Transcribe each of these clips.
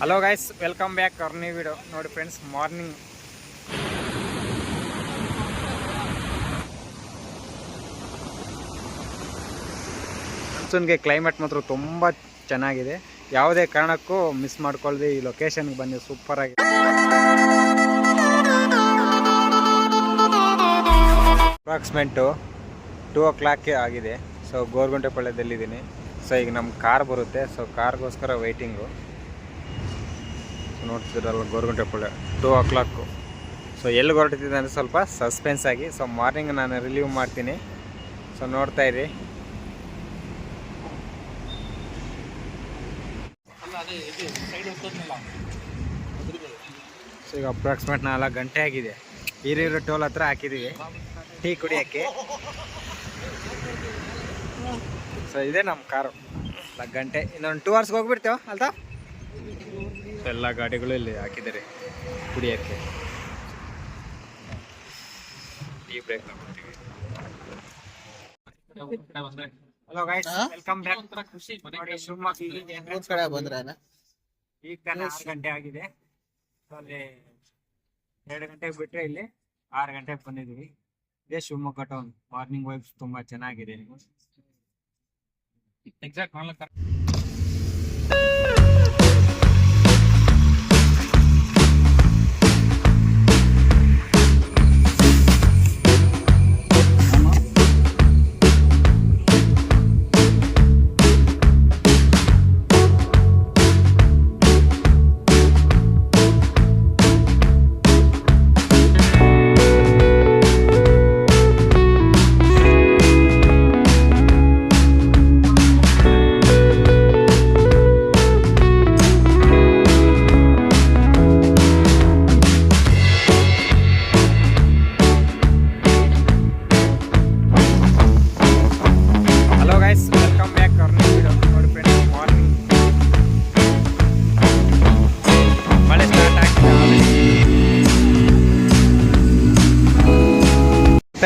Hello guys, welcome back new video. ನೋಡಿ friends, morning ಮಾನ್ಸೂನ್ಗೆ climate ಮಾತ್ರ ತುಂಬ ಚೆನ್ನಾಗಿದೆ. ಯಾವುದೇ ಕಾರಣಕ್ಕೂ ಮಿಸ್ ಮಾಡ್ಕೊಳ್ಳದೆ ಈ ಲೊಕೇಶನ್ಗೆ ಬನ್ನಿ, ಸೂಪರ್ ಆಗಿದೆ. ಅಪ್ರಾಕ್ಸಿಮೇಟು 2 o'clock ಆಗಿದೆ. ಸೊ ಗೋರ್ಗುಂಟೆಪಾಳ್ಯದಲ್ಲಿದ್ದೀನಿ. ಸೊ ಈಗ ನಮ್ಮ ಕಾರ್ ಬರುತ್ತೆ. ಸೊ ಕಾರ್ಗೋಸ್ಕರ ವೆಯ್ಟಿಂಗು. ನೋಡ್ತಿದ್ರಲ್ಲ, ಗೋರ್ಗುಂಟೆಪಾಳ್ಯ 2 o'clock. ಸೊ ಎಲ್ಲಿ ಹೊರಟಿದ್ದೆ ಅಂದರೆ ಸ್ವಲ್ಪ ಸಸ್ಪೆನ್ಸ್ ಆಗಿ. ಸೊ ಮಾರ್ನಿಂಗ್ ನಾನು ರಿಲೀವ್ ಮಾಡ್ತೀನಿ. ಸೊ ನೋಡ್ತಾ ಇರಿ. ಸೊ ಈಗ ಅಪ್ರಾಕ್ಸಿಮೇಟ್ 4 ಗಂಟೆ ಆಗಿದೆ. ಹಿರಿಯೂರು ಟೋಲ್ ಹತ್ರ ಹಾಕಿದ್ದೀವಿ ಟೀ ಕುಡಿಯೋಕ್ಕೆ. ಸೊ ಇದೆ ನಮ್ಮ ಕಾರು. 4 ಗಂಟೆ, ಇನ್ನೊಂದು 2 hours ಹೋಗ್ಬಿಡ್ತೇವೆ ಅಲ್ತಾ. ಎಲ್ಲ ಗಾಡಿಗಳು ಇಲ್ಲಿ ಹಾಕಿದ್ದಾರೆ ಕುಡಿಯೋಕ್ಕೆ. ಟೀ ಬ್ರೇಕ್ ಮಾಡ್ತೀವಿ. Hello guys, welcome back. ನೋಡಿ, ಶಿವಮೊಗ್ಗ ಬಂದ್ರೆ ಈಗ ತಾನೇ 6 ಗಂಟೆ ಆಗಿದೆ. ಅಲ್ಲಿ 2 ಗಂಟೆಗೆ ಬಿಟ್ಟರೆ ಇಲ್ಲಿ 6 ಗಂಟೆಗೆ ಬಂದಿದ್ದೀವಿ. ಇದೇ ಶಿವಮೊಗ್ಗ ಟೌನ್. ಮಾರ್ನಿಂಗ್ ವೈಬ್ಸ್ ತುಂಬ ಚೆನ್ನಾಗಿದೆ. ಎಕ್ಸಾಕ್ಟ್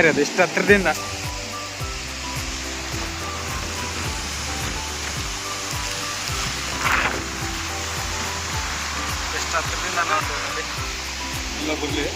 ಇರೋದು ಇಷ್ಟು ಹತ್ರದಿಂದ. ಎಷ್ಟು ಹತ್ರದಿಂದ ನೋಡ್ತೀವಿ. ಇಲ್ಲ ಬರಲಿ.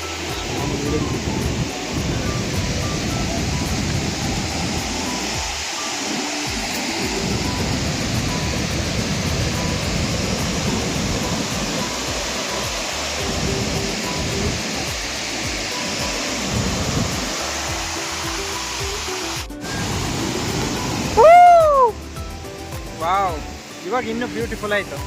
ವಾವ್, ಇವಾಗ ಇನ್ನೂ ಬ್ಯೂಟಿಫುಲ್ ಆಯಿತು.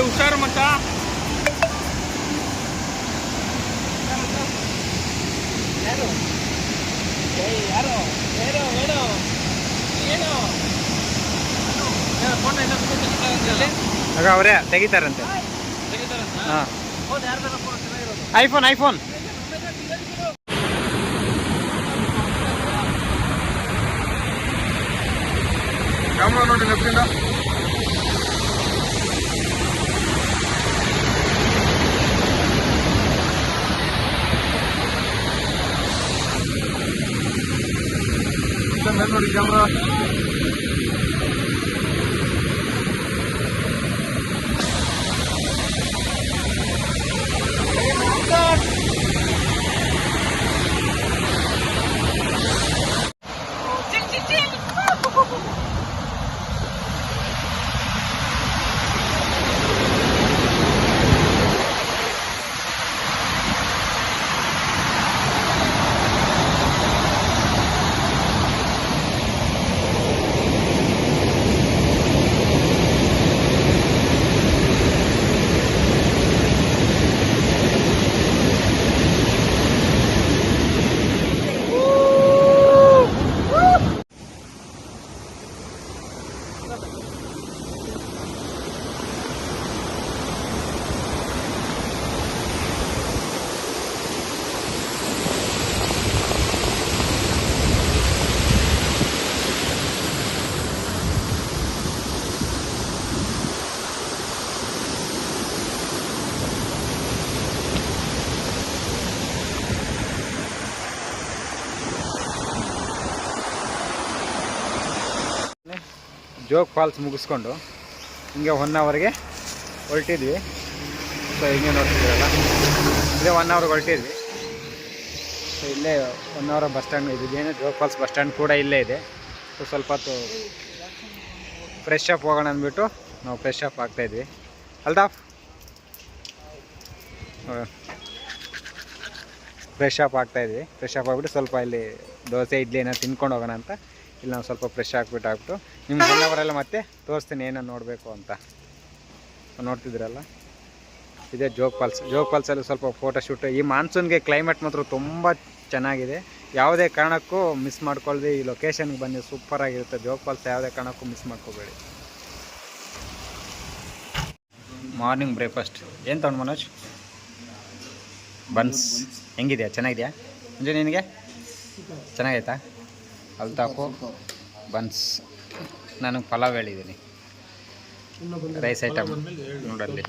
ಹುಷಾರು ಮತ್ತ. ಆಗ ಅವರೇ ತೆಗಿತಾರಂತೆ. ಹಾಂ, ಐಫೋನ್ ಕ್ಯಾಮ್ರಾ ನೋಡಿ ಲೆಫ್ಟಿಂದ. ನೋಡಿ ಕ್ಯಾಮ್ರಾ. ಜೋಗ್ ಫಾಲ್ಸ್ ಮುಗಿಸ್ಕೊಂಡು ಹಿಂಗೆ 1 ಅವರ್ಗೆ ಹೊರಟಿದ್ವಿ. ಸೊ ಹಿಂಗೆ ನೋಡ್ತಿದ್ದೀರಲ್ಲ, ಇಲ್ಲೇ 1 ಅವರ್ಗೆ ಹೊರಟಿದ್ವಿ. ಸೊ ಇಲ್ಲೇ 1 ಅವರ್ ಬಸ್ ಸ್ಟ್ಯಾಂಡ್ ಇದ್ದೇನೆ. ಜೋಗ್ ಫಾಲ್ಸ್ ಬಸ್ ಸ್ಟ್ಯಾಂಡ್ ಕೂಡ ಇಲ್ಲೇ ಇದೆ. ಸೊ ಸ್ವಲ್ಪ ಹೊತ್ತು ಫ್ರೆಶ್ ಅಪ್ ಹೋಗೋಣ ಅಂದ್ಬಿಟ್ಟು ನಾವು ಫ್ರೆಶ್ ಅಪ್ ಆಗ್ತಾಯಿದ್ವಿ. ಅಲ್ತಾಫ್ ಫ್ರೆಶ್ ಅಪ್ ಆಗ್ತಾಯಿದ್ವಿ. ಫ್ರೆಶ್ ಅಪ್ ಆಗಿಬಿಟ್ಟು ಸ್ವಲ್ಪ ಇಲ್ಲಿ ದೋಸೆ ಇಡ್ಲಿ ಏನೋ ತಿನ್ಕೊಂಡು ಹೋಗೋಣ ಅಂತ ಇಲ್ಲಿ ನಾವು ಸ್ವಲ್ಪ ಫ್ರೆಶ್ ಆಗ್ಬಿಟ್ಟು ನಿಮ್ಮ 1 ಅವರೆಲ್ಲ ಮತ್ತೆ ತೋರಿಸ್ತೀನಿ ಏನೇನು ನೋಡಬೇಕು ಅಂತ. ನೋಡ್ತಿದ್ದೀರಲ್ಲ, ಇದೇ ಜೋಗ್ ಫಾಲ್ಸ್. ಜೋಗ್ ಫಾಲ್ಸಲ್ಲಿ ಸ್ವಲ್ಪ ಫೋಟೋಶೂಟ್. ಈ ಮಾನ್ಸೂನ್ಗೆ ಕ್ಲೈಮೇಟ್ ಮಾತ್ರ ತುಂಬ ಚೆನ್ನಾಗಿದೆ. ಯಾವುದೇ ಕಾರಣಕ್ಕೂ ಮಿಸ್ ಮಾಡ್ಕೊಳ್ದೆ ಈ ಲೊಕೇಶನ್ಗೆ ಬನ್ನಿ, ಸೂಪರಾಗಿರುತ್ತೆ ಜೋಗ್ ಫಾಲ್ಸ್. ಯಾವುದೇ ಕಾರಣಕ್ಕೂ ಮಿಸ್ ಮಾಡ್ಕೋಬೇಡಿ. ಮಾರ್ನಿಂಗ್ ಬ್ರೇಕ್ಫಾಸ್ಟ್ ಏನು ತೊಗೊಂಡು ಮನೋಜ್? ಬನ್ಸ್ ಹೆಂಗಿದೆಯಾ? ಚೆನ್ನಾಗಿದೆಯಾ ಮುಂಜೆ? ನಿನಗೆ ಚೆನ್ನಾಗೈತಾ? ಅಲ್ತಾಫು ಬನ್ಸ್, ನಾನು ಪಲಾವ್ ಹೇಳಿದ್ದೀನಿ. ರೈಸ್ ಐಟಮ್ ನೋಡಲ್ಲಿ,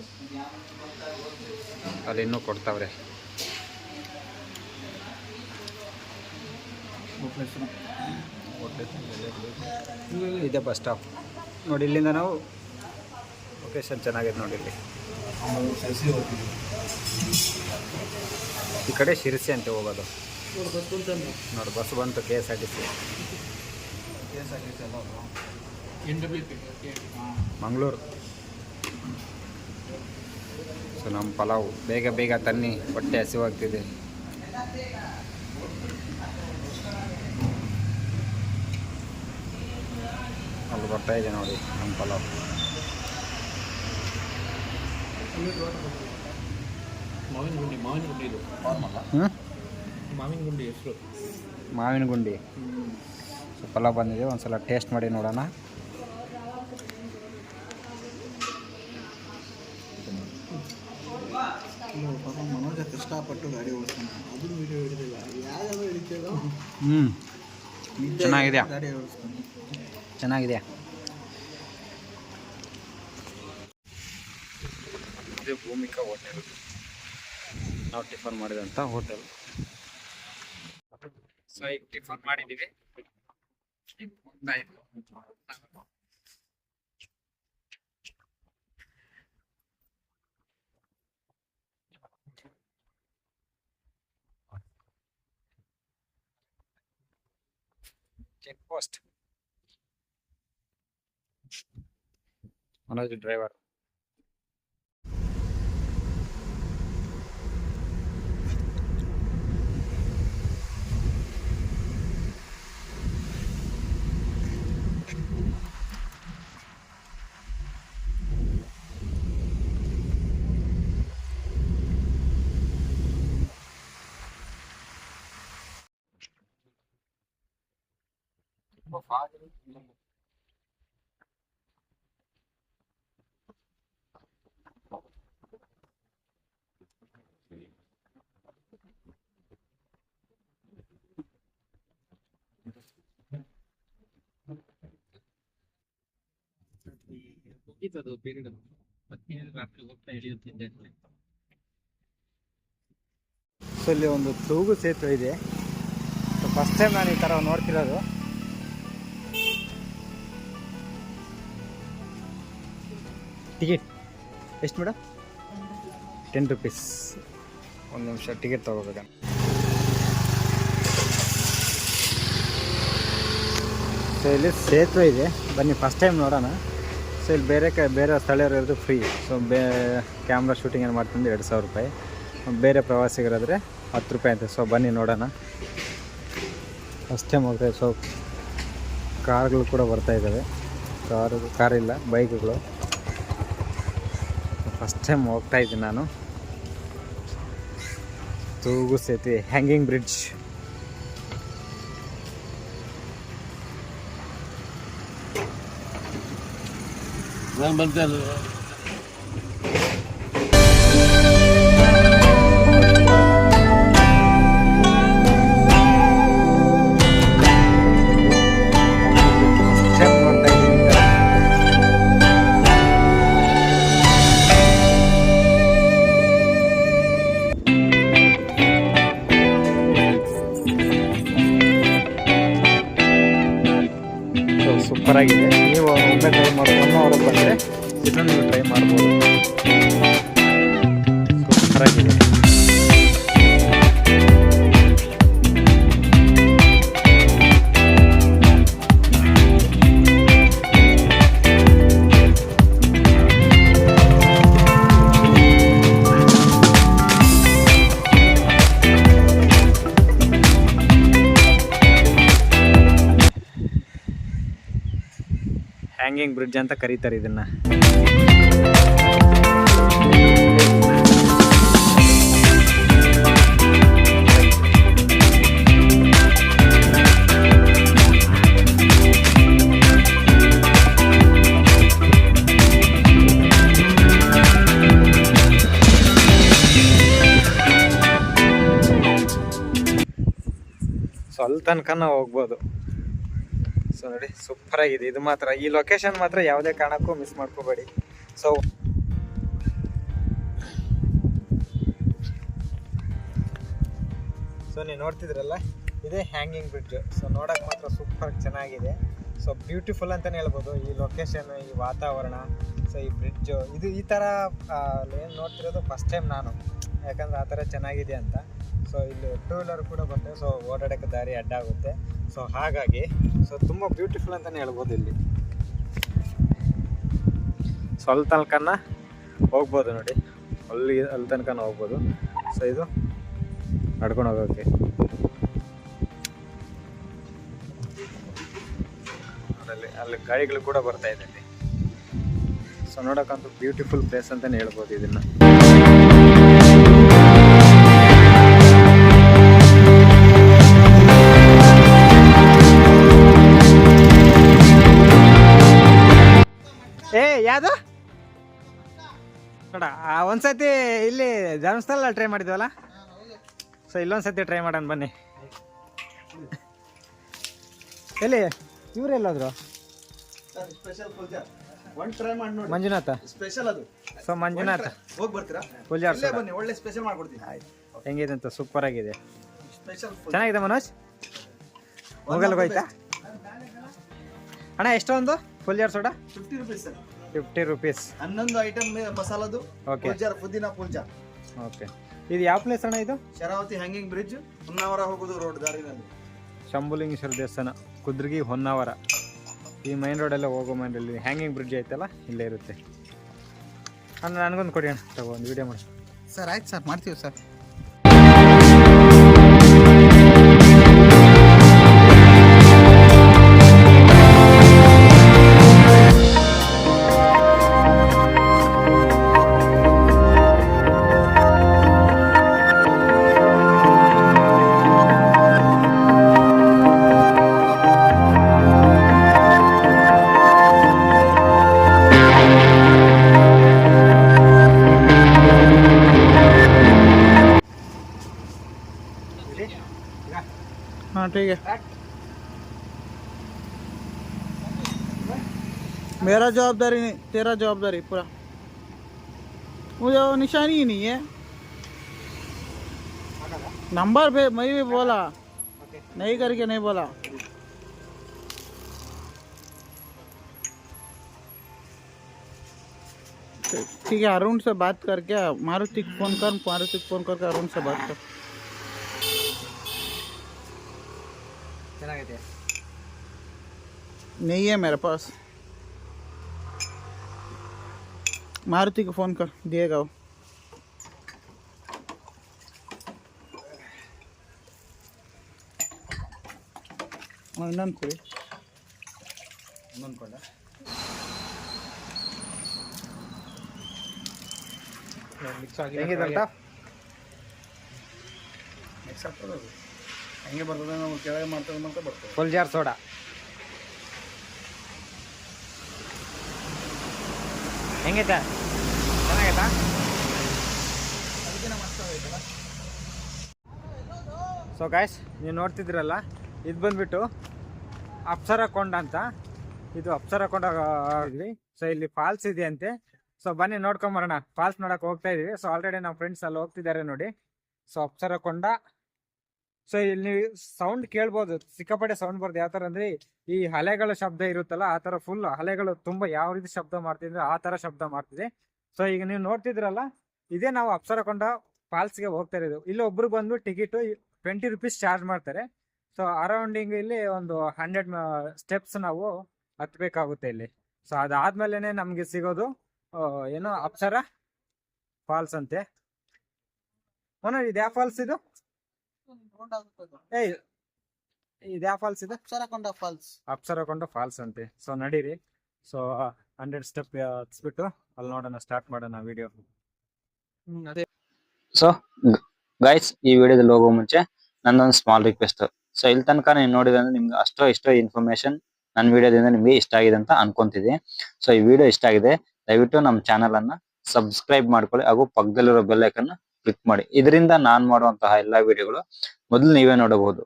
ಅಲ್ಲಿ ಇನ್ನೂ ಕೊಡ್ತಾವ್ರೆ. ಇದೆ ಬಸ್ ಸ್ಟಾಪ್ ನೋಡಿ. ಇಲ್ಲಿಂದ ನಾವು ಲೊಕೇಶನ್ ಚೆನ್ನಾಗಿದೆ ನೋಡಿ. ಇಲ್ಲಿ ಈ ಕಡೆ ಶಿರಸಿ ಅಂತ ಹೋಗೋದು ನೋಡಿ. ಬಸ್ ಬಂತು KSRTC ಮಂಗಳೂರು. ಸೊ ನಮ್ಮ ಪಲಾವ್ ಬೇಗ ಬೇಗ ತನ್ನಿ, ಹೊಟ್ಟೆ ಹಸಿವಾಗ್ತಿದೆ. ಅಲ್ಲಿ ಬರ್ತಾ ಇದೆ ನೋಡಿ ನಮ್ಮ ಪಲಾವ್. ಮಾವಿನ ಗುಂಡಿ. ಸೊ ಪಲಾವ್ ಬಂದಿದೆ, ಒಂದ್ಸಲ ಟೇಸ್ಟ್ ಮಾಡಿ ನೋಡೋಣ. ಮನೋಜ ಕಷ್ಟಪಟ್ಟು ಗಾಡಿ ಓಡಿಸ್ತಾನೆ, ಅದನ್ನು ವಿಡಿಯೋ ಹಿಡಿದಿಲ್ಲ. ಯಾವ್ಯಾವ ಹಿಡಿತೇಳೋ. ಚೆನ್ನಾಗಿದೆಯಾ? ಗಾಡಿ ಓಡಿಸ್ತಾನೆ, ಚೆನ್ನಾಗಿದೆಯಾ? ಇದು ಭೂಮಿಕಾ ಹೋಟೆಲ್, ನಾವು ಟಿಫನ್ ಮಾಡಿದಂಥ ಹೋಟೆಲ್. ಸೊ ಈಗ ಟಿಫನ್ ಮಾಡಿದ್ದೀವಿ. Check post. ಮನೋಜ್ ಡ್ರೈವರ್. ಮುಗೀತದು ಪೀರಿಯಡ್, ಮತ್ತೆ ರಾತ್ರಿ ಹೋಗ್ತಾ ಹಿಡಿಯುತ್ತಿದ್ದೆ. ಸೊ ಇಲ್ಲಿ ಒಂದು ತೂಗು ಸೇತುವೆ ಇದೆ. ಸೊ ಫಸ್ಟ್ ಟೈಮ್ ನಾನು ಈ ಥರ ನೋಡ್ತಿರೋದು. ಟಿಕೆಟ್ ಎಷ್ಟು ಮೇಡಮ್? 10 ರೂಪೀಸ್. ಒಂದು ನಿಮಿಷ ಟಿಕೆಟ್ ತೊಗೋಬೇಕಂತ. ಸೊ ಇಲ್ಲಿ ಸೇತುವೆ ಇದೆ, ಬನ್ನಿ ಫಸ್ಟ್ ಟೈಮ್ ನೋಡೋಣ. ಸೊ ಇಲ್ಲಿ ಬೇರೆ ಸ್ಥಳೀಯರು ಇರೋದು ಫ್ರೀ. ಸೊ ಕ್ಯಾಮ್ರಾ ಶೂಟಿಂಗ್ ಏನು ಮಾಡ್ತಂದ್ರೆ 2000 ರೂಪಾಯಿ, ಬೇರೆ ಪ್ರವಾಸಿಗರಾದರೆ 10 ರೂಪಾಯಿ ಅಂತೆ. ಸೊ ಬನ್ನಿ ನೋಡೋಣ. ಫಸ್ಟ್ ಟೈಮ್ ಹೋಗ್ತಾಯಿದೆ. ಸೊ ಕಾರ್ಗಳು ಕೂಡ ಬರ್ತಾಯಿದ್ದಾವೆ. ಕಾರಿಲ್ಲ, ಬೈಕ್ಗಳು. ಫಸ್ಟ್ ಟೈಮ್ ಹೋಗ್ತಾಯಿದ್ದೀನಿ ನಾನು. ತೂಗು ಸೇತುವೆ, ಹ್ಯಾಂಗಿಂಗ್ ಬ್ರಿಡ್ಜ್. ಸೂಪರ್ ಆಗಿದೆ. ನೀವು ಒಮ್ಮೆ ಟ್ರೈ ಮಾಡಿ, ಹೊನ್ನಾವರ ಬಂದರೆ ಇದನ್ನು ನೀವು ಟ್ರೈ ಮಾಡ್ಬೋದು. ಸೂಪರ್ ಆಗಿದೆ. ಹ್ಯಾಂಗಿಂಗ್ ಬ್ರಿಡ್ಜ್ ಅಂತ ಕರೀತಾರೆ ಇದನ್ನ. ಸೊ ಅಲ್ಲಿ ತನಕ ಹೋಗ್ಬೋದು. ಸೊ ನೋಡಿ ಸೂಪರ್ ಆಗಿದೆ. ಇದು ಮಾತ್ರ, ಈ ಲೊಕೇಶನ್ ಮಾತ್ರ ಯಾವುದೇ ಕಾರಣಕ್ಕೂ ಮಿಸ್ ಮಾಡ್ಕೋಬೇಡಿ. ಸೊ ನೀವು ನೋಡ್ತಿದ್ರಲ್ಲ, ಇದೇ ಹ್ಯಾಂಗಿಂಗ್ ಬ್ರಿಡ್ಜ್. ಸೊ ನೋಡೋಕೆ ಮಾತ್ರ ಸೂಪರ್ ಚೆನ್ನಾಗಿದೆ. ಸೊ ಬ್ಯೂಟಿಫುಲ್ ಅಂತಲೇ ಹೇಳ್ಬೋದು. ಈ ಲೊಕೇಶನ್, ಈ ವಾತಾವರಣ, ಸೊ ಈ ಬ್ರಿಡ್ಜು, ಇದು ಈ ಥರ ಏನು ನೋಡ್ತಿರೋದು ಫಸ್ಟ್ ಟೈಮ್ ನಾನು, ಯಾಕಂದರೆ ಆ ಥರ ಚೆನ್ನಾಗಿದೆ ಅಂತ. ಸೊ ಇಲ್ಲಿ ಟೂ ವೀಲರ್ ಕೂಡ ಬರ್ತದೆ. ಸೊ ಓಡಾಡೋಕ್ಕೆ ದಾರಿ ಅಡ್ಡಾಗುತ್ತೆ. ಸೊ ಹಾಗಾಗಿ ತುಂಬ ಬ್ಯೂಟಿಫುಲ್ ಅಂತಲೇ ಹೇಳ್ಬೋದು ಇಲ್ಲಿ. ಸೊ ಅಲ್ಲಿ ತನಕ ಹೋಗ್ಬೋದು ನೋಡಿ, ಅಲ್ಲಿ ತನಕ ಹೋಗ್ಬೋದು. ಸೊ ಇದು ನಡ್ಕೊಂಡು ಹೋಗೋಕ್ಕೆ ಅಲ್ಲಿ ಗಾಡಿಗಳು ಕೂಡ ಬರ್ತಾ ಇದೆ ಅಲ್ಲಿ. ಸೊ ನೋಡೋಕ್ಕಂತೂ ಬ್ಯೂಟಿಫುಲ್ ಪ್ಲೇಸ್ ಅಂತಲೇ ಹೇಳ್ಬೋದು ಇದನ್ನು. ಯಾವುದು ನೋಡ, ಒಂದ್ಸತಿ ಇಲ್ಲಿ ಧರ್ಮಸ್ಥಳ ಟ್ರೈ ಮಾಡಿದ್ವಲ್ಲ, ಸೊ ಇಲ್ಲೊಂದ್ಸತಿ ಟ್ರೈ ಮಾಡೋಣ ಬನ್ನಿ. ಎಲ್ಲಿ ಇವರೆಲ್ಲಾದ್ರು ಮಂಜುನಾಥ ಸ್ಪೆಷಲ್ ಅದು. ಸೊ ಮಂಜುನಾಥ ಹೋಗಿ ಬರ್ತೀರಾ? ಪೂಜಾರ್ ಬನ್ನಿ, ಒಳ್ಳೆ ಸ್ಪೆಷಲ್ ಮಾಡ್ಕೊಡ್ತೀನಿ. ಹೆಂಗಿದೆ ಅಂತ ಸೂಪರ್ ಆಗಿದೆ, ಸ್ಪೆಷಲ್ ಚೆನ್ನಾಗಿದೆ. ಮನೋಜ್ ಹೋಗಲ್ಗೆ ಹೋಯ್ತಾ ಅಣ್ಣ? ಎಷ್ಟೊಂದು full jar soda? 50 rupees sir. 50 rupees. 11 item ಮಸಾಲದು. ಓಕೆ, ಪುದೀನ ಪುಲ್ಜಾ. ಓಕೆ. ಇದು ಯಾವ ಪ್ಲೇಸ್ ಅಣ್ಣ ಇದು? ಶರಾವತಿ ಹ್ಯಾಂಗಿಂಗ್ ಬ್ರಿಡ್ಜ್, ಹೊನ್ನಾವರ ಹೋಗೋದು ರೋಡ್ ದಾರಿನಲ್ಲಿ. ಶಂಭುಲಿಂಗೇಶ್ವರ ದೇವಸ್ಥಾನ, ಕುದ್ರಗಿ, ಹೊನ್ನಾವರ. ಈ ಮೈನ್ ರೋಡೆಲ್ಲ ಹೋಗೋ ಮೈನಲ್ಲಿ ಹ್ಯಾಂಗಿಂಗ್ ಬ್ರಿಡ್ಜ್ ಐತಲ್ಲ, ಇಲ್ಲೇ ಇರುತ್ತೆ. ಅಣ್ಣ ನನಗೊಂದು ಕೊಡಿ ಅಣ್ಣ, ತಗೋ ಒಂದು ವಿಡಿಯೋ ಮಾಡಿ. ಸರ್ ಆಯ್ತು ಸರ್, ಮಾಡ್ತೀವಿ ಸರ್. हाँ ठीक है, मेरा जवाबदारी नहीं, तेरा जवाबदारी पूरा. मुझे वो निशानी ही नहीं है. नंबर पे मैं भी बोला नहीं करके नहीं बोला. ठीक है, अरुण से बात करके मारुति को फोन कर, मारुति को फोन करके अरुण से बात कर. ಚೆನ್ನಾಗಿದೆ. नहीं है मेरे पास. मारुति को फोन कर, दिएगा वो. ಇನ್ನೊಂದು ಕೊಡಿ, ಇನ್ನೊಂದು ಕೊಡ. ಹೆಂಗಿದೆ ಅಂತ ಮಿಕ್ಸ್ ಆಗ್ತದೆ ಅದು. ಹಂಗೆ ಬರ್ತದೆ, ನಾವು ಕೆಳಗೆ ಮಾಡ್ತೇವೆ ಅಂತ ಬರ್ತದೆ. ಫುಲ್ ಜಾರ್ ಸೋಡಾ ಹೆಂಗೈತಾ? ಚೆನ್ನಾಗೈತಾ? ಅದಕ್ಕಿಂತ ಮಸ್ತ್ ಆಗೈತಲ್ಲ. ಸೊ ಗಾಯ್ಸ್, ನೀವು ನೋಡ್ತಿದ್ರಲ್ಲ, ಇದು ಬಂದ್ಬಿಟ್ಟು ಅಪ್ಸರ ಕೊಂಡ ಅಂತ. ಇದು ಅಪ್ಸರ ಕೊಂಡ ಇದ್ವಿ. ಸೊ ಇಲ್ಲಿ ಫಾಲ್ಸ್ ಇದೆ ಅಂತೆ. ಸೊ ಬನ್ನಿ ನೋಡ್ಕೊಂಬರೋಣ. ಫಾಲ್ಸ್ ನೋಡಕ್ ಹೋಗ್ತಾ ಇದೀವಿ. ಸೊ ಆಲ್ರೆಡಿ ನಮ್ಮ ಫ್ರೆಂಡ್ಸ್ ಅಲ್ಲಿ ಹೋಗ್ತಿದ್ದಾರೆ ನೋಡಿ. ಸೊ ಅಪ್ಸರ ಕೊಂಡ ಸೊ ಇಲ್ಲಿ ಸೌಂಡ್ ಕೇಳ್ಬೋದು, ಸಿಕ್ಕಾಪಟ್ಟೆ ಸೌಂಡ್ ಬರುತ್ತೆ. ಯಾವ ತರ ಅಂದ್ರೆ ಈ ಅಲೆಗಳ ಶಬ್ದ ಇರುತ್ತಲ್ಲ ಆ ತರ ಫುಲ್ ಅಲೆಗಳು ತುಂಬಾ ಯಾವ ರೀತಿ ಶಬ್ದ ಮಾಡ್ತಿದ್ರೆ ಆ ತರ ಶಬ್ದ ಮಾಡ್ತಿದೆ. ಸೊ ಈಗ ನೀವು ನೋಡ್ತಿದ್ರಲ್ಲ, ಇದೇ ನಾವು ಅಪ್ಸರಕೊಂಡ ಫಾಲ್ಸ್ಗೆ ಹೋಗ್ತಾ ಇರೋದು. ಇಲ್ಲಿ ಒಬ್ರು ಬಂದು ಟಿಕೆಟ್ 20 rupees ಚಾರ್ಜ್ ಮಾಡ್ತಾರೆ. ಸೊ ಅರೌಂಡಿಂಗ್ ಇಲ್ಲಿ ಒಂದು 100 ಸ್ಟೆಪ್ಸ್ ನಾವು ಹತ್ಬೇಕಾಗುತ್ತೆ ಇಲ್ಲಿ. ಸೊ ಅದಾದ್ಮೇಲೆ ನಮ್ಗೆ ಸಿಗೋದು ಏನೋ ಅಪ್ಸರ ಫಾಲ್ಸ್ ಅಂತೆ. ಇದು ಯಾವ ಫಾಲ್ಸ್ ಇದು? ಏಯ್ ಇದು ಯಾವ ಫಾಲ್ಸ್ ಇದು? ಅಪ್ಸರಕೊಂಡ ಫಾಲ್ಸ್. ಅಪ್ಸರಕೊಂಡ ಫಾಲ್ಸ್ ಅಂತೆ. ಸೊ ನಡೀರಿ. ಸೊ 100 ಸ್ಟೆಪ್ ಹತ್ಸ್ಬಿಟ್ಟು ಅಲ್ಲಿ ನೋಡೋಣ, ಸ್ಟಾರ್ಟ್ ಮಾಡೋಣ ವಿಡಿಯೋ. ಅದೇ. ಸೊ ಗೈಸ್, ಈ ವಿಡಿಯೋದಲ್ಲಿ ಹೋಗೋ ಮುಂಚೆ ನಂದೊಂದು ಸ್ಮಾಲ್ ರಿಕ್ವೆಸ್ಟ್. ಸೊ ಇಲ್ಲಿ ತನಕ ನೀವು ನೋಡಿದ್ರೆ ನಿಮ್ಗೆ ಅಷ್ಟೋ ಇನ್ಫಾರ್ಮೇಶನ್ ನನ್ನ ವಿಡಿಯೋದಿಂದ ನಿಮ್ಗೆ ಇಷ್ಟ ಆಗಿದೆ ಅಂತ ಅನ್ಕೊಂತಿದ್ದೀನಿ. ಸೊ ಈ ವಿಡಿಯೋ ಇಷ್ಟ ಆಗಿದೆ, ದಯವಿಟ್ಟು ನಮ್ಮ ಚಾನಲ್ ಅನ್ನ ಸಬ್ಸ್ಕ್ರೈಬ್ ಮಾಡ್ಕೊಳ್ಳಿ ಹಾಗೂ ಪಕ್ಕದಲ್ಲಿರೋ ಬೆಲ್ ಐಕನ್ ಕ್ಲಿಕ್ ಮಾಡಿ. ಇದರಿಂದ ನಾನ್ ಮಾಡುವಂತಹ ಎಲ್ಲಾ ವಿಡಿಯೋಗಳು ಮೊದಲು ನೀವೇ ನೋಡಬಹುದು.